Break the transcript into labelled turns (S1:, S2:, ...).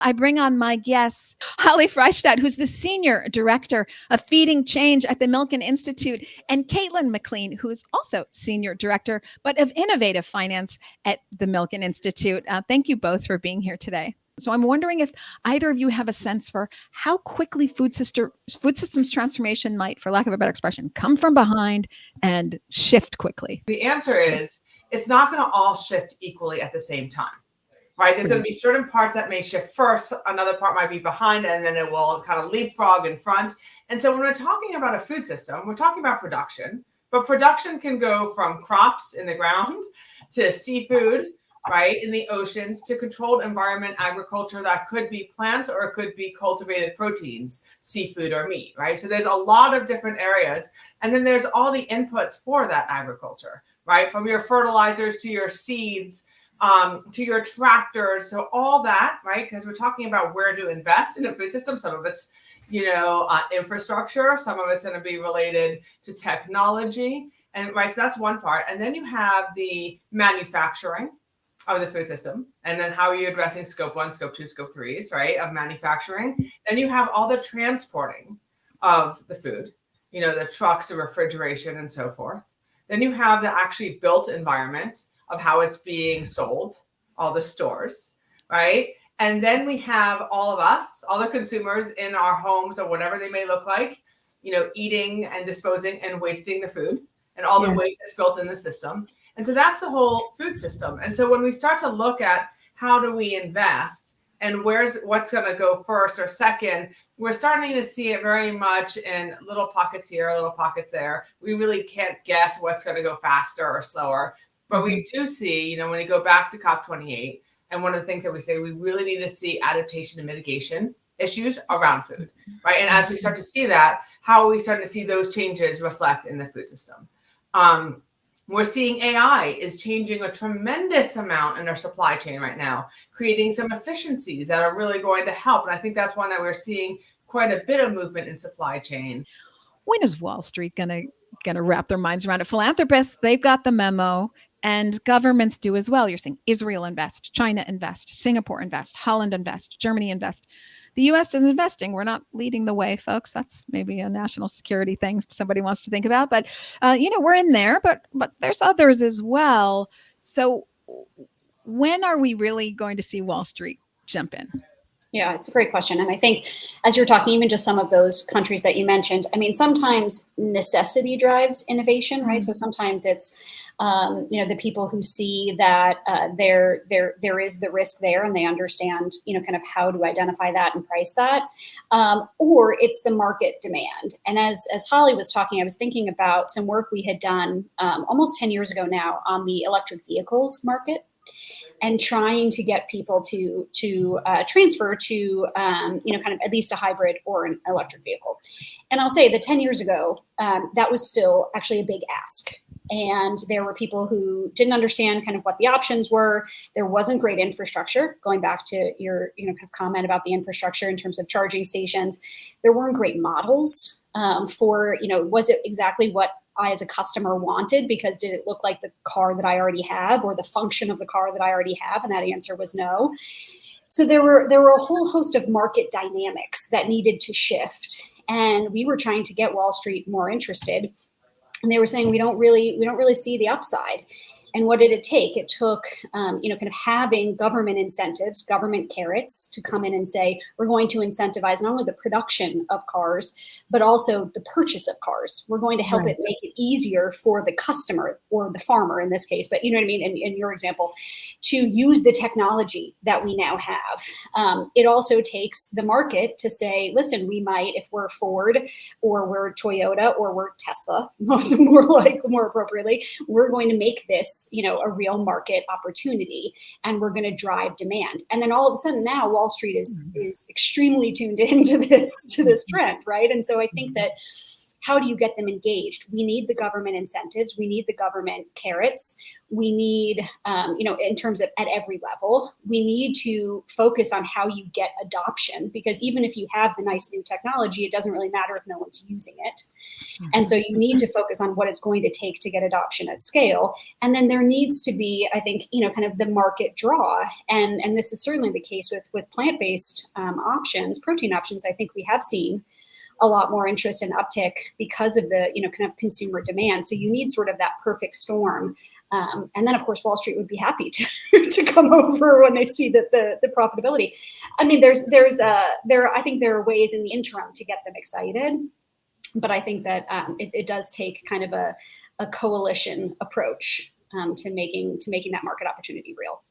S1: I bring on my guest, Holly Freishtat, who's the Senior Director of Feeding Change at the Milken Institute, and Caitlin MacLean, who's also Senior Director, but of Innovative Finance at the Milken Institute. Thank you both for being here today. So I'm wondering if either of you have a sense for how quickly food systems transformation might, for lack of a better expression, come from behind and shift quickly.
S2: The answer is it's not going to all shift equally at the same time. Right? There's going to be certain parts that may shift first, another part might be behind, and then it will kind of leapfrog in front. And so when we're talking about a food system, we're talking about production, but production can go from crops in the ground to seafood, right, in the oceans, to controlled environment agriculture that could be plants or it could be cultivated proteins, seafood or meat, right? So there's a lot of different areas. And then there's all the inputs for that agriculture, right? From your fertilizers to your seeds, to your tractors, so all that, right? Because we're talking about where to invest in a food system. Some of it's, infrastructure. Some of it's going to be related to technology, and right. So that's one part. And then you have the manufacturing of the food system, and then how are you addressing scope 1, scope 2, scope 3s, right? Of manufacturing. Then you have all the transporting of the food, the trucks, the refrigeration, and so forth. Then you have the actually built environment of how it's being sold, all the stores, right? And then we have all of us, all the consumers in our homes or whatever they may look like, eating and disposing and wasting the food and all the waste that's built in the system. And so that's the whole food system. And so when we start to look at how do we invest and what's going to go first or second, we're starting to see it very much in little pockets here, little pockets there. We really can't guess what's going to go faster or slower. But we do see, when you go back to COP28, and one of the things that we say, we really need to see adaptation and mitigation issues around food, right? And as we start to see that, how are we starting to see those changes reflect in the food system? We're seeing AI is changing a tremendous amount in our supply chain right now, creating some efficiencies that are really going to help. And I think that's one that we're seeing quite a bit of movement in supply chain.
S1: When is Wall Street going to wrap their minds around it? Philanthropists, they've got the memo. And governments do as well. You're saying Israel invest, China invest, Singapore invest, Holland invest, Germany invest. The U.S. is investing. We're not leading the way, folks. That's maybe a national security thing if somebody wants to think about. But, we're in there, but there's others as well. So when are we really going to see Wall Street jump in?
S3: Yeah, it's a great question. And I think as you're talking, even just some of those countries that you mentioned, sometimes necessity drives innovation, right? So sometimes it's, the people who see that there is the risk there and they understand, kind of how to identify that and price that, or it's the market demand. And as Holly was talking, I was thinking about some work we had done almost 10 years ago now on the electric vehicles market, and trying to get people to transfer to, kind of at least a hybrid or an electric vehicle. And I'll say that 10 years ago, that was still actually a big ask. And there were people who didn't understand kind of what the options were. There wasn't great infrastructure, going back to your kind of comment about the infrastructure in terms of charging stations. There weren't great models for, was it exactly what I as a customer wanted, because did it look like the car that I already have or the function of the car that I already have? And that answer was no. So there were a whole host of market dynamics that needed to shift. And we were trying to get Wall Street more interested. And they were saying, we don't really see the upside. And what did it take? It took, kind of having government incentives, government carrots to come in and say, we're going to incentivize not only the production of cars, but also the purchase of cars. We're going to help it make it easier for the customer or the farmer in this case, but you know what I mean, in your example, to use the technology that we now have. It also takes the market to say, listen, we might, if we're Ford or we're Toyota or we're Tesla, more appropriately, we're going to make this a real market opportunity, and we're going to drive demand. And then all of a sudden now Wall Street is extremely tuned into this trend, right? And so I think that how do you get them engaged? We need the government incentives. We need the government carrots. we need, in terms of at every level, we need to focus on how you get adoption, because even if you have the nice new technology, it doesn't really matter if no one's using it. And so you need to focus on what it's going to take to get adoption at scale. And then there needs to be, I think, kind of the market draw. And this is certainly the case with plant-based options, protein options. I think we have seen a lot more interest and uptick because of the, kind of consumer demand. So you need sort of that perfect storm. And then, of course, Wall Street would be happy to come over when they see that the profitability. I mean, I think there are ways in the interim to get them excited, but I think that it does take kind of a coalition approach to making that market opportunity real.